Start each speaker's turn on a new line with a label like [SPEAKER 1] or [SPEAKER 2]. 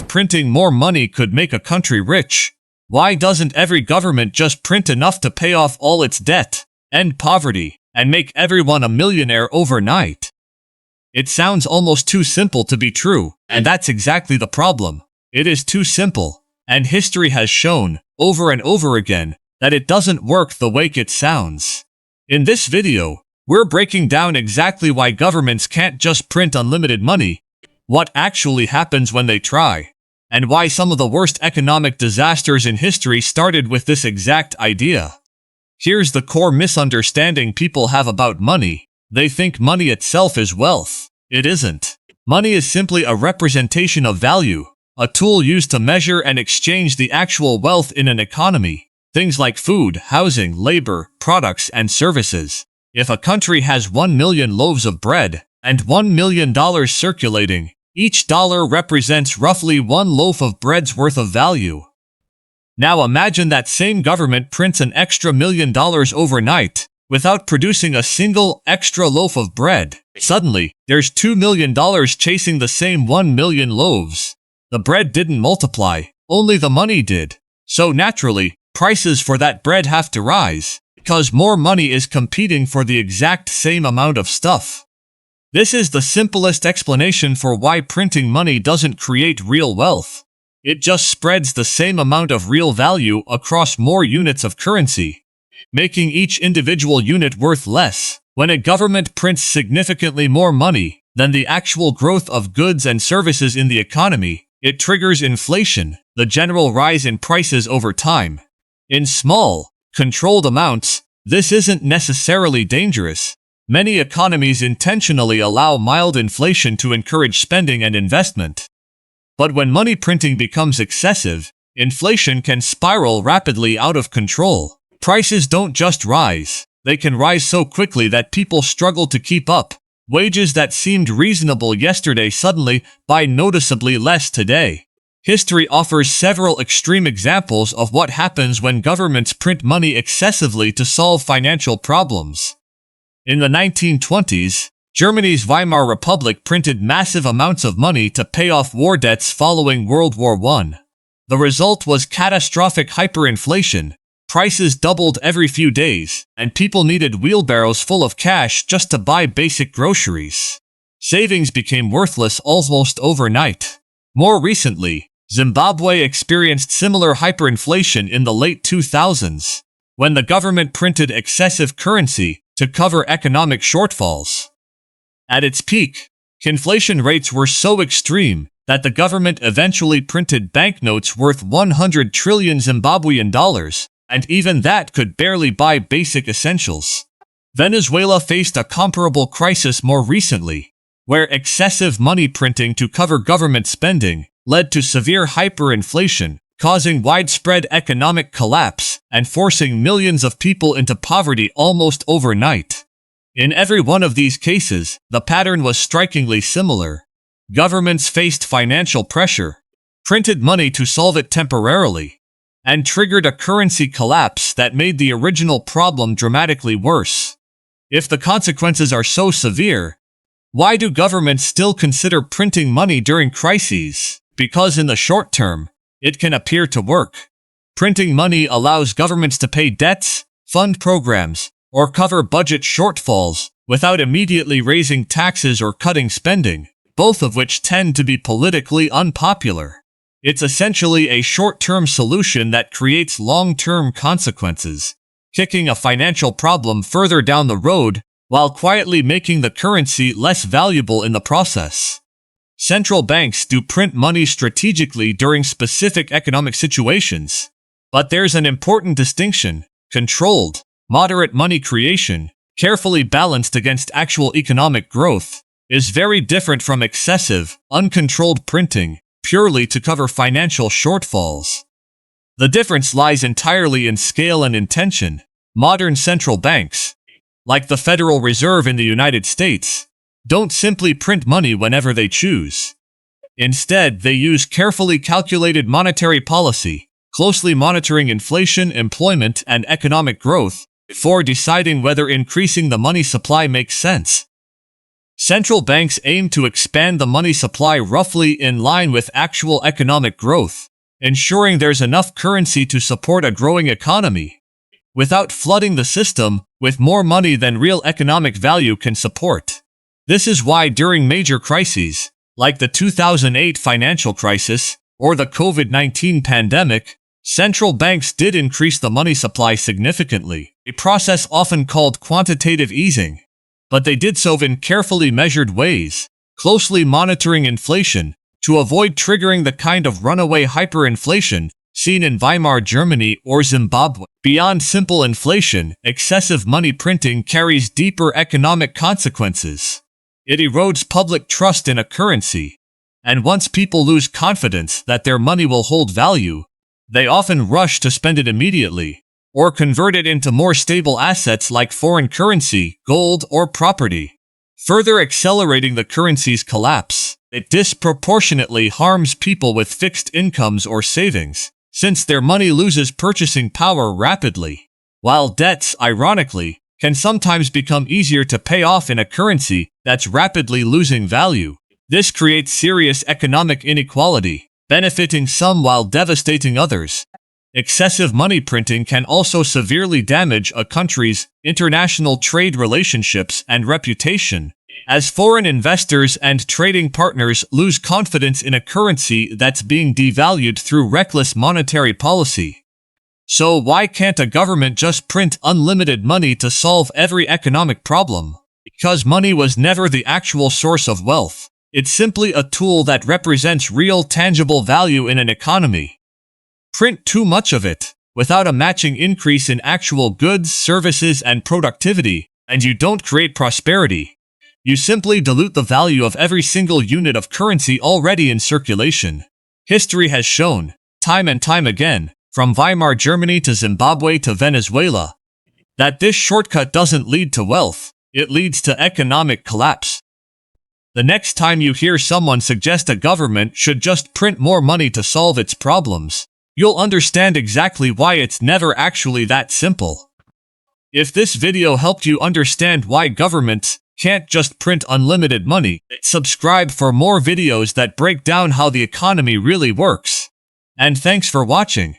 [SPEAKER 1] If printing more money could make a country rich, why doesn't every government just print enough to pay off all its debt, end poverty, and make everyone a millionaire overnight? It sounds almost too simple to be true, and that's exactly the problem. It is too simple, and history has shown, over and over again, that it doesn't work the way it sounds. In this video, we're breaking down exactly why governments can't just print unlimited money, what actually happens when they try, and why some of the worst economic disasters in history started with this exact idea. Here's the core misunderstanding people have about money. They think money itself is wealth. It isn't. Money is simply a representation of value, a tool used to measure and exchange the actual wealth in an economy. Things like food, housing, labor, products, and services. If a country has 1 million loaves of bread and $1 million circulating, each dollar represents roughly one loaf of bread's worth of value. Now imagine that same government prints an extra $1 million overnight, without producing a single extra loaf of bread. Suddenly, there's $2 million chasing the same 1 million loaves. The bread didn't multiply, only the money did. So naturally, prices for that bread have to rise, because more money is competing for the exact same amount of stuff. This is the simplest explanation for why printing money doesn't create real wealth. It just spreads the same amount of real value across more units of currency, making each individual unit worth less. When a government prints significantly more money than the actual growth of goods and services in the economy, it triggers inflation, the general rise in prices over time. In small, controlled amounts, this isn't necessarily dangerous. Many economies intentionally allow mild inflation to encourage spending and investment. But when money printing becomes excessive, inflation can spiral rapidly out of control. Prices don't just rise, they can rise so quickly that people struggle to keep up. Wages that seemed reasonable yesterday suddenly buy noticeably less today. History offers several extreme examples of what happens when governments print money excessively to solve financial problems. In the 1920s, Germany's Weimar Republic printed massive amounts of money to pay off war debts following World War I. The result was catastrophic hyperinflation. Prices doubled every few days, and people needed wheelbarrows full of cash just to buy basic groceries. Savings became worthless almost overnight. More recently, Zimbabwe experienced similar hyperinflation in the late 2000s, when the government printed excessive currency to cover economic shortfalls. At its peak, inflation rates were so extreme that the government eventually printed banknotes worth 100 trillion Zimbabwean dollars, and even that could barely buy basic essentials. Venezuela faced a comparable crisis more recently, where excessive money printing to cover government spending led to severe hyperinflation, causing widespread economic collapse and forcing millions of people into poverty almost overnight. In every one of these cases, the pattern was strikingly similar. Governments faced financial pressure, printed money to solve it temporarily, and triggered a currency collapse that made the original problem dramatically worse. If the consequences are so severe, why do governments still consider printing money during crises? Because in the short term, it can appear to work. Printing money allows governments to pay debts, fund programs, or cover budget shortfalls without immediately raising taxes or cutting spending, both of which tend to be politically unpopular. It's essentially a short-term solution that creates long-term consequences, kicking a financial problem further down the road while quietly making the currency less valuable in the process. Central banks do print money strategically during specific economic situations. But there's an important distinction. Controlled, moderate money creation, carefully balanced against actual economic growth, is very different from excessive, uncontrolled printing, purely to cover financial shortfalls. The difference lies entirely in scale and intention. Modern central banks, like the Federal Reserve in the United States, don't simply print money whenever they choose. Instead, they use carefully calculated monetary policy, closely monitoring inflation, employment, and economic growth, before deciding whether increasing the money supply makes sense. Central banks aim to expand the money supply roughly in line with actual economic growth, ensuring there's enough currency to support a growing economy, without flooding the system with more money than real economic value can support. This is why during major crises, like the 2008 financial crisis or the COVID-19 pandemic, central banks did increase the money supply significantly, a process often called quantitative easing. But they did so in carefully measured ways, closely monitoring inflation to avoid triggering the kind of runaway hyperinflation seen in Weimar Germany or Zimbabwe. Beyond simple inflation, excessive money printing carries deeper economic consequences. It erodes public trust in a currency, and once people lose confidence that their money will hold value, they often rush to spend it immediately, or convert it into more stable assets like foreign currency, gold, or property. Further accelerating the currency's collapse, it disproportionately harms people with fixed incomes or savings, since their money loses purchasing power rapidly, while debts, ironically, can sometimes become easier to pay off in a currency that's rapidly losing value. This creates serious economic inequality, benefiting some while devastating others. Excessive money printing can also severely damage a country's international trade relationships and reputation, as foreign investors and trading partners lose confidence in a currency that's being devalued through reckless monetary policy. So why can't a government just print unlimited money to solve every economic problem? Because money was never the actual source of wealth. It's simply a tool that represents real tangible value in an economy. Print too much of it, without a matching increase in actual goods, services, and productivity, and you don't create prosperity. You simply dilute the value of every single unit of currency already in circulation. History has shown, time and time again, from Weimar Germany to Zimbabwe to Venezuela, that this shortcut doesn't lead to wealth, it leads to economic collapse. The next time you hear someone suggest a government should just print more money to solve its problems, you'll understand exactly why it's never actually that simple. If this video helped you understand why governments can't just print unlimited money, subscribe for more videos that break down how the economy really works. And thanks for watching.